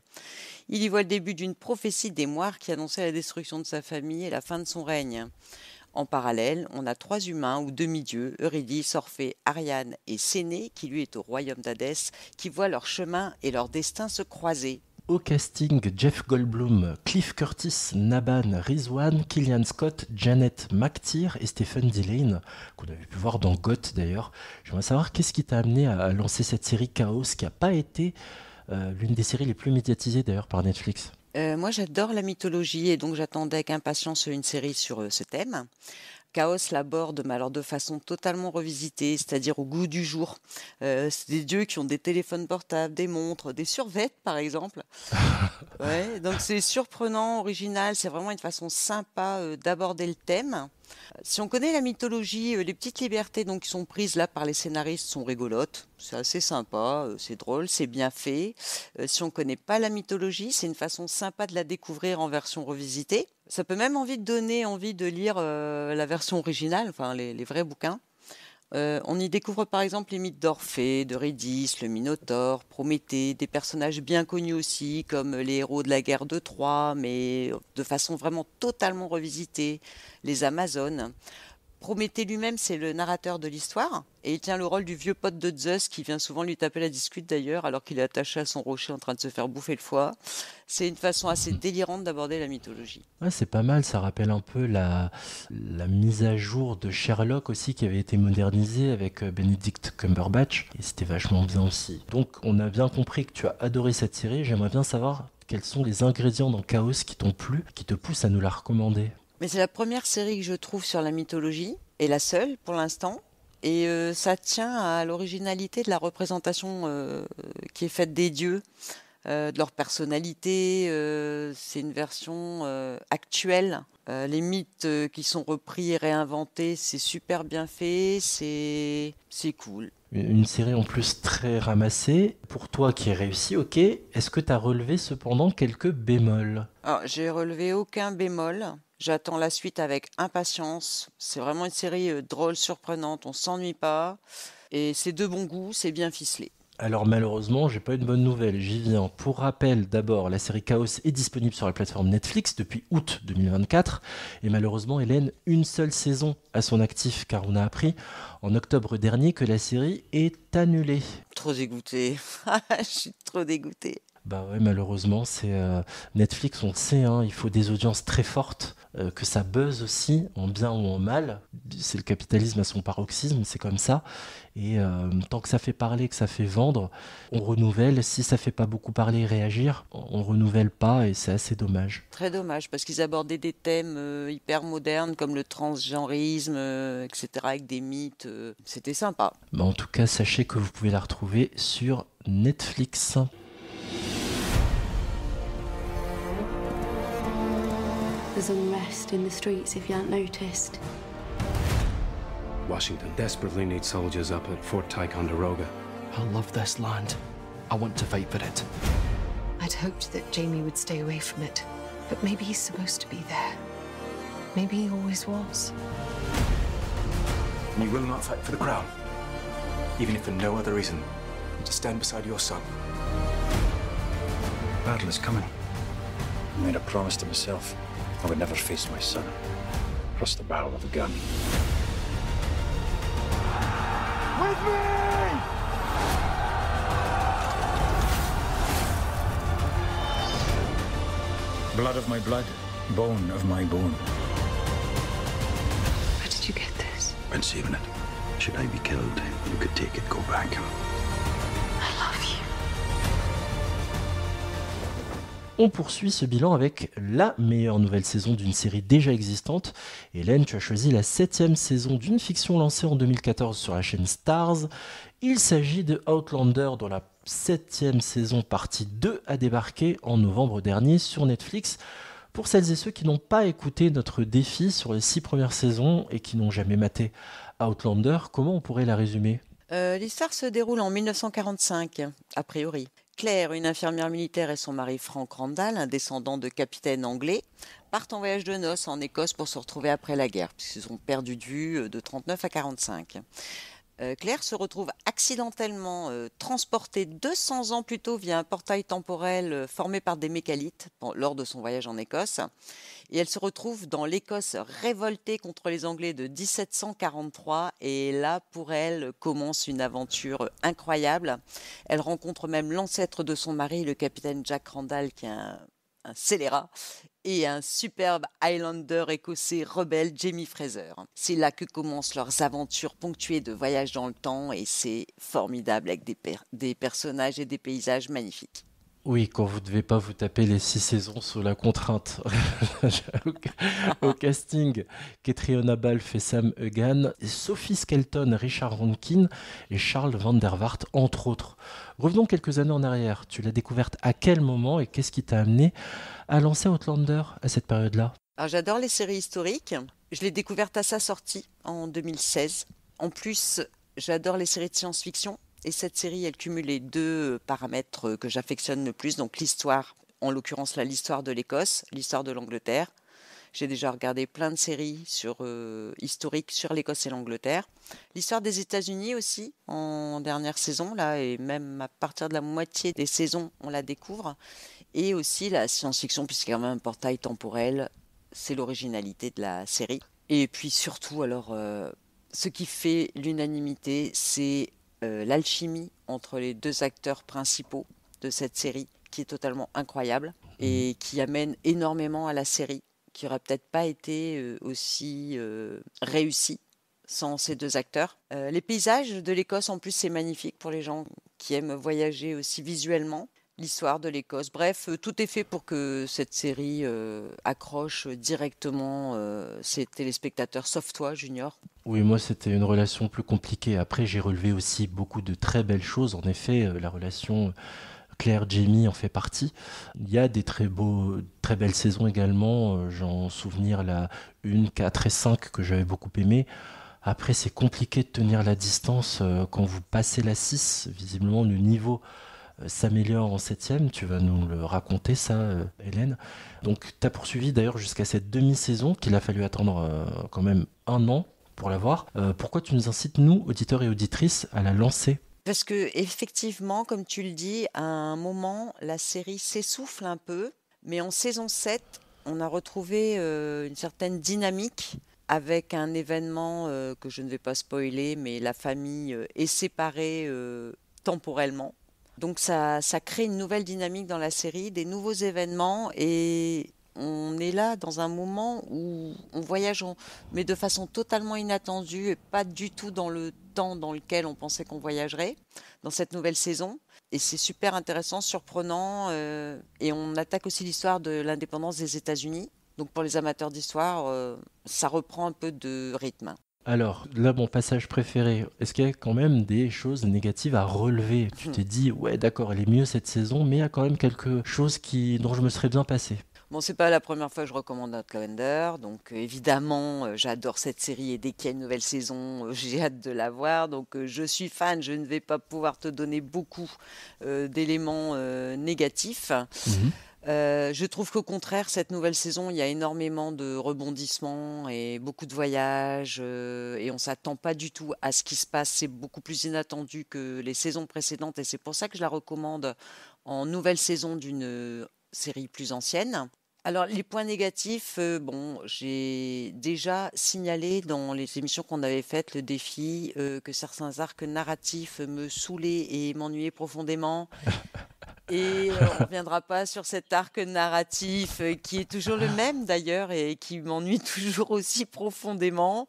Il y voit le début d'une prophétie des moires qui annonçait la destruction de sa famille et la fin de son règne. En parallèle, on a 3 humains ou demi-dieux, Eurydice, Orphée, Ariane et Séné, qui lui est au royaume d'Hadès, qui voient leur chemin et leur destin se croiser. Au casting, Jeff Goldblum, Cliff Curtis, Naban Rizwan, Killian Scott, Janet McTeer et Stephen Dillane, qu'on avait pu voir dans Goth d'ailleurs. J'aimerais savoir qu'est-ce qui t'a amené à lancer cette série Chaos, qui n'a pas été l'une des séries les plus médiatisées d'ailleurs par Netflix. Moi, j'adore la mythologie et donc j'attendais avec impatience une série sur ce thème. Chaos l'aborde, mais alors de façon totalement revisitée, c'est-à-dire au goût du jour. C'est des dieux qui ont des téléphones portables, des montres, des survêtements par exemple. Ouais, donc c'est surprenant, original, c'est vraiment une façon sympa d'aborder le thème. Si on connaît la mythologie, les petites libertés donc, qui sont prises là par les scénaristes sont rigolotes. C'est assez sympa, c'est drôle, c'est bien fait. Si on ne connaît pas la mythologie, c'est une façon sympa de la découvrir en version revisitée. Ça peut même donner envie de lire la version originale, enfin les vrais bouquins. On y découvre par exemple les mythes d'Orphée, d'Eurydice, le Minotaure, Prométhée, des personnages bien connus aussi, comme les héros de la guerre de Troie, mais de façon vraiment totalement revisitée, les Amazones. Prométhée lui-même, c'est le narrateur de l'histoire, et il tient le rôle du vieux pote de Zeus qui vient souvent lui taper la discute d'ailleurs, alors qu'il est attaché à son rocher en train de se faire bouffer le foie. C'est une façon assez délirante d'aborder la mythologie. Ouais, c'est pas mal, ça rappelle un peu la mise à jour de Sherlock aussi qui avait été modernisée avec Benedict Cumberbatch, et c'était vachement bien aussi. Donc on a bien compris que tu as adoré cette série, j'aimerais bien savoir quels sont les ingrédients dans Chaos qui t'ont plu, qui te poussent à nous la recommander. Mais c'est la première série que je trouve sur la mythologie, et la seule pour l'instant. Et ça tient à l'originalité de la représentation qui est faite des dieux, de leur personnalité. C'est une version actuelle. Les mythes qui sont repris et réinventés, c'est super bien fait, c'est cool. Une série en plus très ramassée. Pour toi qui est réussi, ok. Est-ce que tu as relevé cependant quelques bémols ? Alors, j'ai relevé aucun bémol. J'attends la suite avec impatience. C'est vraiment une série drôle, surprenante, on s'ennuie pas. Et c'est de bon goût, c'est bien ficelé. Alors malheureusement, j'ai pas une bonne nouvelle, j'y viens. Pour rappel, d'abord, la série Chaos est disponible sur la plateforme Netflix depuis août 2024. Et malheureusement, Hélène, une seule saison à son actif, car on a appris en octobre dernier que la série est annulée. Trop dégoûté. Je suis trop dégoûté. Bah ouais, malheureusement, c'est Netflix, on le sait, hein, il faut des audiences très fortes, que ça buzz aussi, en bien ou en mal. C'est le capitalisme à son paroxysme, c'est comme ça. Et tant que ça fait parler, que ça fait vendre, on renouvelle. Si ça fait pas beaucoup parler et réagir, on renouvelle pas et c'est assez dommage. Très dommage, parce qu'ils abordaient des thèmes hyper modernes comme le transgenrisme, etc., avec des mythes. C'était sympa. Bah en tout cas, sachez que vous pouvez la retrouver sur Netflix. There's unrest in the streets if you haven't noticed. Washington desperately needs soldiers up at Fort Ticonderoga. I love this land. I want to fight for it. I'd hoped that Jamie would stay away from it, but maybe he's supposed to be there. Maybe he always was. You will not fight for the crown, even if for no other reason than to stand beside your son. Battle is coming. I made a promise to myself. I would never face my son across the barrel of a gun. With me! Blood of my blood, bone of my bone. Where did you get this? Been saving it. Should I be killed, you could take it, go back. I love you. On poursuit ce bilan avec la meilleure nouvelle saison d'une série déjà existante. Hélène, tu as choisi la 7e saison d'une fiction lancée en 2014 sur la chaîne Starz. Il s'agit de Outlander, dont la 7e saison partie 2 a débarqué en novembre dernier sur Netflix. Pour celles et ceux qui n'ont pas écouté notre défi sur les 6 premières saisons et qui n'ont jamais maté Outlander, comment on pourrait la résumer ? L'histoire se déroule en 1945, a priori. Claire, une infirmière militaire, et son mari Frank Randall, un descendant de capitaine anglais, partent en voyage de noces en Écosse pour se retrouver après la guerre, puisqu'ils ont perdu de vue de 39 à 45. Claire se retrouve accidentellement transportée 200 ans plus tôt via un portail temporel formé par des mégalithes lors de son voyage en Écosse. Et elle se retrouve dans l'Écosse révoltée contre les Anglais de 1743. Et là, pour elle, commence une aventure incroyable. Elle rencontre même l'ancêtre de son mari, le capitaine Jack Randall, qui est un scélérat, et un superbe Highlander écossais rebelle, Jamie Fraser. C'est là que commencent leurs aventures ponctuées de voyages dans le temps, et c'est formidable avec des personnages et des paysages magnifiques. Oui, quand vous ne devez pas vous taper les 6 saisons sous la contrainte. Au casting, Catriona Balfe et Sam Egan, Sophie Skelton, Richard Rankin et Charles Van der Vaart, entre autres. Revenons quelques années en arrière. Tu l'as découverte à quel moment et qu'est-ce qui t'a amené à lancer Outlander à cette période-là ? Alors, j'adore les séries historiques. Je l'ai découverte à sa sortie en 2016. En plus, j'adore les séries de science-fiction. Et cette série, elle cumule les deux paramètres que j'affectionne le plus. Donc l'histoire, en l'occurrence l'histoire de l'Écosse, l'histoire de l'Angleterre. J'ai déjà regardé plein de séries historiques sur l'Écosse et l'Angleterre. L'histoire des États-Unis aussi, en dernière saison, là, et même à partir de la moitié des saisons, on la découvre. Et aussi la science-fiction, puisqu'il y a quand même un portail temporel. C'est l'originalité de la série. Et puis surtout, alors, ce qui fait l'unanimité, c'est l'alchimie entre les 2 acteurs principaux de cette série, qui est totalement incroyable et qui amène énormément à la série, qui n'aurait peut-être pas été aussi réussie sans ces 2 acteurs. Les paysages de l'Écosse, en plus, c'est magnifique pour les gens qui aiment voyager aussi visuellement. L'histoire de l'Écosse. Bref, tout est fait pour que cette série accroche directement ses téléspectateurs, sauf toi, Junior. Oui, moi, c'était une relation plus compliquée. Après, j'ai relevé aussi beaucoup de très belles choses. En effet, la relation Claire-Jamie en fait partie. Il y a des très belles saisons également. J'en souvenir la 1, 4 et 5 que j'avais beaucoup aimé. Après, c'est compliqué de tenir la distance quand vous passez la 6. Visiblement, le niveau s'améliore en 7e. Tu vas nous le raconter, ça, Hélène. Donc, tu as poursuivi d'ailleurs jusqu'à cette demi-saison qu'il a fallu attendre quand même 1 an pour la voir. Pourquoi tu nous incites, nous, auditeurs et auditrices, à la lancer ? Parce que effectivement, comme tu le dis, à un moment, la série s'essouffle un peu, mais en saison 7, on a retrouvé une certaine dynamique avec un événement que je ne vais pas spoiler, mais la famille est séparée temporellement. Donc ça crée une nouvelle dynamique dans la série, des nouveaux événements, et on est là dans un moment où on voyage, mais de façon totalement inattendue et pas du tout dans le temps dans lequel on pensait qu'on voyagerait dans cette nouvelle saison. Et c'est super intéressant, surprenant, et on attaque aussi l'histoire de l'indépendance des États-Unis. Donc pour les amateurs d'histoire, ça reprend un peu de rythme. Alors, là, mon passage préféré, est-ce qu'il y a quand même des choses négatives à relever ? Tu t'es dit, ouais, d'accord, elle est mieux cette saison, mais il y a quand même quelque chose dont je me serais bien passé. Bon, c'est pas la première fois que je recommande Outlander, donc évidemment, j'adore cette série et dès qu'il y a une nouvelle saison, j'ai hâte de la voir. Donc je suis fan, je ne vais pas pouvoir te donner beaucoup d'éléments négatifs. Je trouve qu'au contraire, cette nouvelle saison, il y a énormément de rebondissements et beaucoup de voyages et on ne s'attend pas du tout à ce qui se passe. C'est beaucoup plus inattendu que les saisons précédentes et c'est pour ça que je la recommande en nouvelle saison d'une série plus ancienne. Alors, les points négatifs, j'ai déjà signalé dans les émissions qu'on avait faites, le défi, que certains arcs narratifs me saoulaient et m'ennuyaient profondément. Et on ne reviendra pas sur cet arc narratif qui est toujours le même d'ailleurs et qui m'ennuie toujours aussi profondément.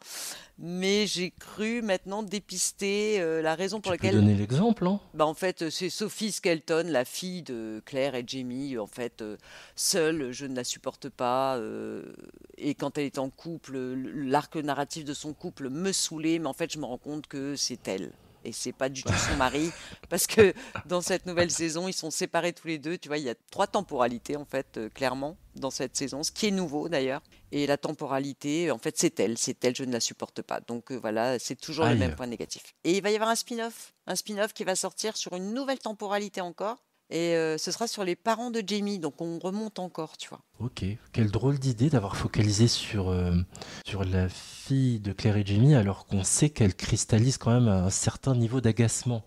Mais j'ai cru maintenant dépister la raison pour laquelle... Tu peux donner l'exemple, hein ? En fait, c'est Sophie Skelton, la fille de Claire et Jamie. En fait, seule, je ne la supporte pas. Et quand elle est en couple, l'arc narratif de son couple me saoulait. Mais en fait, je me rends compte que c'est elle. Et c'est pas du tout son mari, parce que dans cette nouvelle saison, ils sont séparés tous les deux. Tu vois, il y a 3 temporalités, en fait, clairement, dans cette saison, ce qui est nouveau d'ailleurs. Et la temporalité, en fait, c'est elle, je ne la supporte pas. Donc voilà, c'est toujours le même point négatif. Et il va y avoir un spin-off qui va sortir sur une nouvelle temporalité encore. Et ce sera sur les parents de Jamie, donc on remonte encore, tu vois. Ok, quelle drôle d'idée d'avoir focalisé sur la fille de Claire et Jamie, alors qu'on sait qu'elle cristallise quand même un certain niveau d'agacement.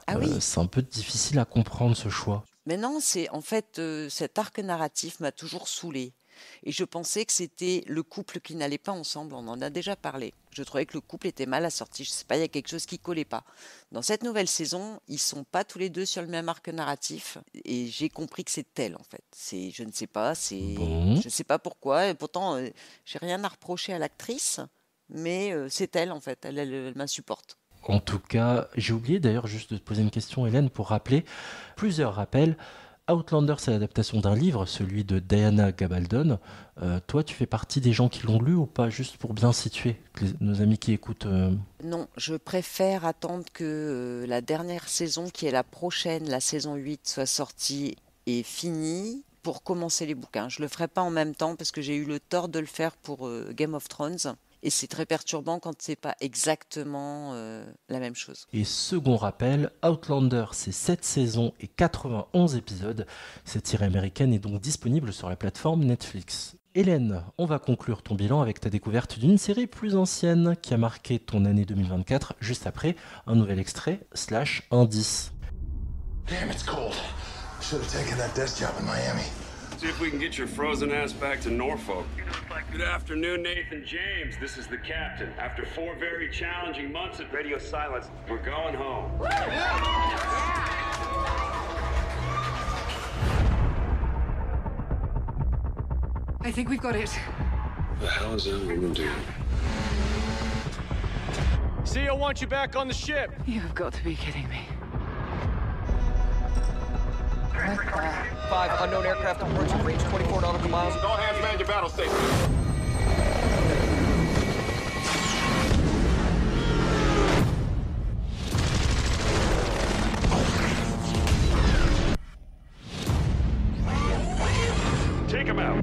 Ah oui. C'est un peu difficile à comprendre ce choix. Mais non, c'est en fait cet arc narratif m'a toujours saoulée. Et je pensais que c'était le couple qui n'allait pas ensemble, on en a déjà parlé. Je trouvais que le couple était mal assorti, je sais pas, il y a quelque chose qui collait pas. Dans cette nouvelle saison, ils sont pas tous les deux sur le même arc narratif, et j'ai compris que c'est elle en fait. Je ne sais pas, je sais pas pourquoi, et pourtant j'ai rien à reprocher à l'actrice, mais c'est elle en fait, elle m'insupporte. En tout cas, j'ai oublié d'ailleurs juste de te poser une question, Hélène, pour rappeler, plusieurs rappels. Outlander, c'est l'adaptation d'un livre, celui de Diana Gabaldon. Toi, tu fais partie des gens qui l'ont lu ou pas, juste pour bien situer nos amis qui écoutent Non, je préfère attendre que la dernière saison, qui est la prochaine, la saison 8, soit sortie et finie pour commencer les bouquins. Je ne le ferai pas en même temps parce que j'ai eu le tort de le faire pour Game of Thrones. Et c'est très perturbant quand c'est pas exactement la même chose. Et second rappel, Outlander, c'est 7 saisons et 91 épisodes. Cette série américaine est donc disponible sur la plateforme Netflix. Hélène, on va conclure ton bilan avec ta découverte d'une série plus ancienne qui a marqué ton année 2024, juste après un nouvel extrait / indice. Damn, it's cold. Should have taken that desk job in Miami. See if we can get your frozen ass back to Norfolk. Good afternoon, Nathan James. This is the captain. After 4 very challenging months at Radio Silence, we're going home. I think we've got it. The hell is that woman doing? CEO wants you back on the ship. You've got to be kidding me. 5 unknown aircraft approaching range 24 nautical miles. All hands man your battle station. Take him out.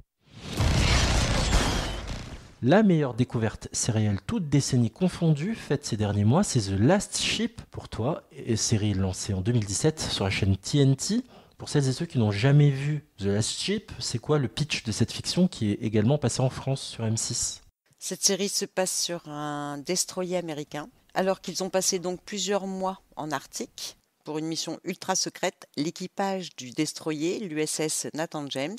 La meilleure découverte sérielle toute décennie confondue faite ces derniers mois, c'est The Last Ship pour toi, et série lancée en 2017 sur la chaîne TNT. Pour celles et ceux qui n'ont jamais vu The Last Ship, c'est quoi le pitch de cette fiction qui est également passée en France sur M6 ? Cette série se passe sur un destroyer américain. Alors qu'ils ont passé donc plusieurs mois en Arctique pour une mission ultra secrète, l'équipage du destroyer, l'USS Nathan James,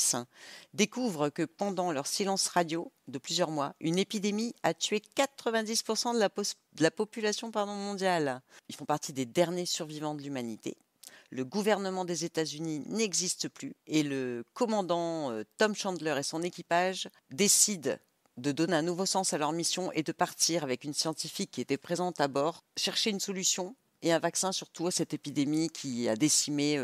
découvre que pendant leur silence radio de plusieurs mois, une épidémie a tué 90% de la population mondiale. Ils font partie des derniers survivants de l'humanité. Le gouvernement des États-Unis n'existe plus et le commandant Tom Chandler et son équipage décident de donner un nouveau sens à leur mission et de partir avec une scientifique qui était présente à bord, chercher une solution et un vaccin surtout à cette épidémie qui a décimé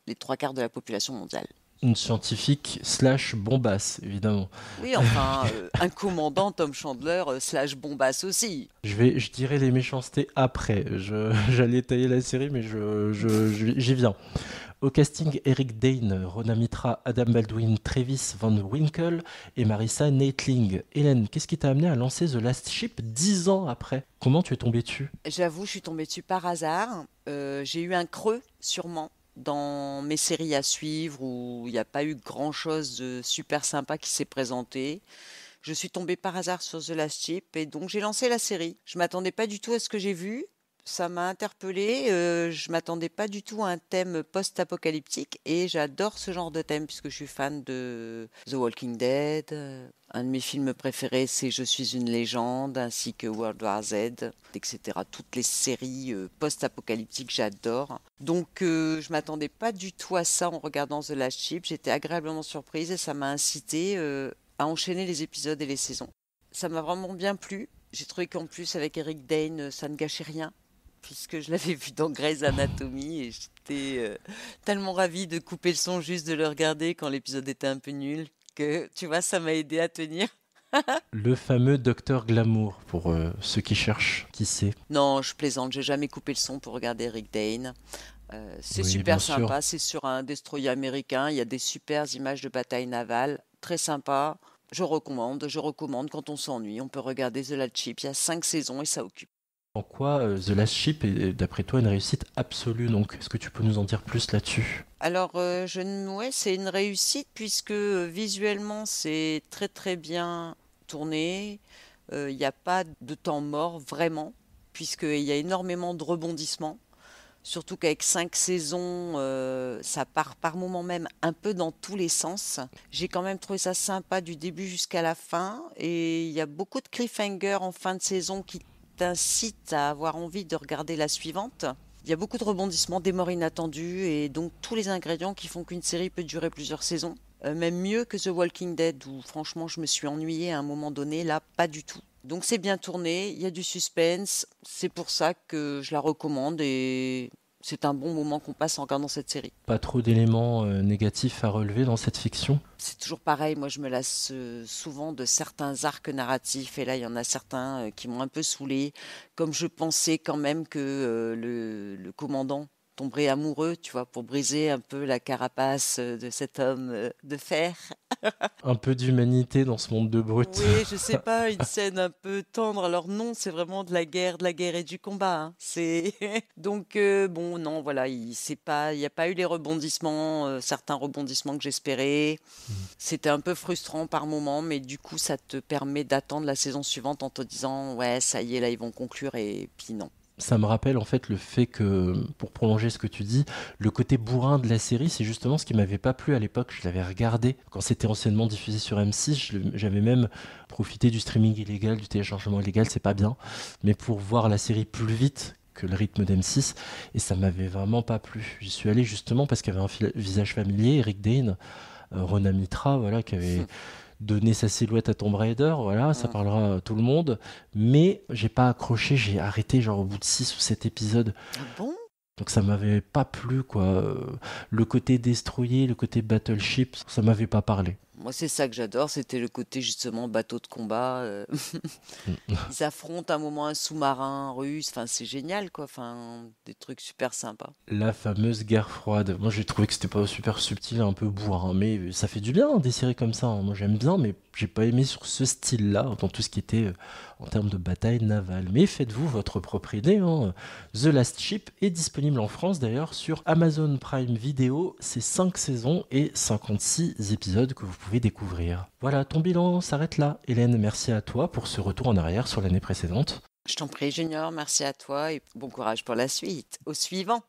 les 3/4 de la population mondiale. Une scientifique / bombasse, évidemment. Oui, enfin, un commandant Tom Chandler / bombasse aussi. Je dirai les méchancetés après. J'allais tailler la série, mais j'y viens. Au casting, Eric Dane, Rona Mitra, Adam Baldwin, Travis Van Winkle et Marissa Neithling. Hélène, qu'est-ce qui t'a amené à lancer The Last Ship 10 ans après ? Comment tu es tombée dessus ? J'avoue, je suis tombée dessus par hasard. J'ai eu un creux, sûrement, dans mes séries à suivre où il n'y a pas eu grand-chose de super sympa qui s'est présenté. Je suis tombée par hasard sur The Last Ship et donc j'ai lancé la série. Je ne m'attendais pas du tout à ce que j'ai vu. Ça m'a interpellée, je ne m'attendais pas du tout à un thème post-apocalyptique et j'adore ce genre de thème puisque je suis fan de The Walking Dead. Un de mes films préférés, c'est Je suis une légende, ainsi que World War Z, etc. Toutes les séries post-apocalyptiques, j'adore. Donc je ne m'attendais pas du tout à ça en regardant The Last Ship. J'étais agréablement surprise et ça m'a incité à enchaîner les épisodes et les saisons. Ça m'a vraiment bien plu. J'ai trouvé qu'en plus, avec Eric Dane, ça ne gâchait rien, puisque je l'avais vu dans Grey's Anatomy et j'étais tellement ravie de couper le son juste de le regarder quand l'épisode était un peu nul que, tu vois, ça m'a aidé à tenir. Le fameux Docteur Glamour, pour ceux qui cherchent, qui sait. Non, je plaisante, j'ai jamais coupé le son pour regarder Eric Dane. C'est super sympa, c'est sur un destroyer américain, il y a des super images de bataille navale, très sympa. Je recommande quand on s'ennuie, on peut regarder The Last Ship, il y a 5 saisons et ça occupe. En quoi The Last Ship est, d'après toi, une réussite absolue, donc est-ce que tu peux nous en dire plus là-dessus ? Alors, c'est une réussite puisque visuellement, c'est très très bien tourné. Il n'y a pas de temps mort, vraiment, puisqu'il y a énormément de rebondissements. Surtout qu'avec 5 saisons, ça part par moments même un peu dans tous les sens. J'ai quand même trouvé ça sympa du début jusqu'à la fin. Et il y a beaucoup de cliffhangers en fin de saison qui t'incitent à avoir envie de regarder la suivante. Il y a beaucoup de rebondissements, des morts inattendues et donc tous les ingrédients qui font qu'une série peut durer plusieurs saisons. Même mieux que The Walking Dead où franchement je me suis ennuyée à un moment donné, là pas du tout. Donc c'est bien tourné, il y a du suspense, c'est pour ça que je la recommande et c'est un bon moment qu'on passe en regardant cette série. Pas trop d'éléments négatifs à relever dans cette fiction ? C'est toujours pareil, moi je me lasse souvent de certains arcs narratifs et là il y en a certains qui m'ont un peu saoulée, comme je pensais quand même que le commandant tomberait amoureux, tu vois, pour briser un peu la carapace de cet homme de fer. Un peu d'humanité dans ce monde de brutes. Oui, je sais pas, une scène un peu tendre. Alors non, c'est vraiment de la guerre et du combat. Hein. C'est donc bon, non, voilà, il y a pas eu les rebondissements, certains rebondissements que j'espérais. C'était un peu frustrant par moment, mais du coup, ça te permet d'attendre la saison suivante en te disant ouais, ça y est, là, ils vont conclure et puis non. Ça me rappelle en fait le fait que, pour prolonger ce que tu dis, le côté bourrin de la série, c'est justement ce qui m'avait pas plu à l'époque. Je l'avais regardé quand c'était anciennement diffusé sur M6. J'avais même profité du streaming illégal, du téléchargement illégal, c'est pas bien, mais pour voir la série plus vite que le rythme d'M6, et ça m'avait vraiment pas plu. J'y suis allé justement parce qu'il y avait un visage familier, Eric Dane, Rona Mitra, voilà, qui avait donné sa silhouette à Tomb Raider, voilà, ça parlera à tout le monde, mais j'ai pas accroché, j'ai arrêté genre au bout de 6 ou 7 épisodes. Ah bon ? Donc ça m'avait pas plu, quoi. Le côté destroyer, le côté battleship, ça m'avait pas parlé. Moi, c'est ça que j'adore, c'était le côté justement bateau de combat. Ils affrontent un moment un sous-marin russe, enfin, c'est génial, quoi. Enfin, des trucs super sympas. La fameuse guerre froide. Moi, j'ai trouvé que c'était pas super subtil, un peu bourrin, mais ça fait du bien, des séries comme ça. Moi, j'aime bien, mais j'ai pas aimé sur ce style-là, dans tout ce qui était en termes de bataille navale. Mais faites-vous votre propre idée. The Last Ship est disponible en France, d'ailleurs, sur Amazon Prime Video. C'est 5 saisons et 56 épisodes que vous pouvez découvrir. Voilà, ton bilan s'arrête là. Hélène, merci à toi pour ce retour en arrière sur l'année précédente. Je t'en prie, Junior, merci à toi et bon courage pour la suite. Au suivant.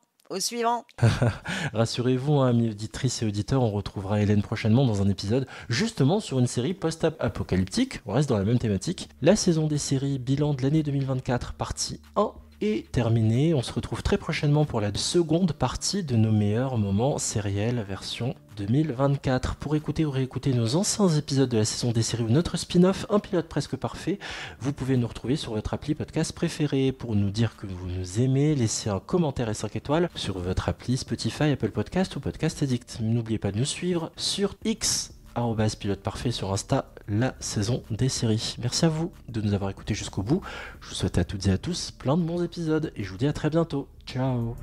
Rassurez-vous, amis auditrices et auditeurs, on retrouvera Hélène prochainement dans un épisode justement sur une série post-apocalyptique. On reste dans la même thématique. La saison des séries bilan de l'année 2024, partie 1 est terminée. On se retrouve très prochainement pour la seconde partie de nos meilleurs moments sériels version 2024. Pour écouter ou réécouter nos anciens épisodes de la saison des séries ou notre spin-off, Un pilote presque parfait, vous pouvez nous retrouver sur votre appli podcast préféré. Pour nous dire que vous nous aimez, laissez un commentaire et 5 étoiles sur votre appli Spotify, Apple Podcast ou Podcast Addict. N'oubliez pas de nous suivre sur X, @pilote parfait sur Insta, la saison des séries. Merci à vous de nous avoir écoutés jusqu'au bout. Je vous souhaite à toutes et à tous plein de bons épisodes et je vous dis à très bientôt. Ciao.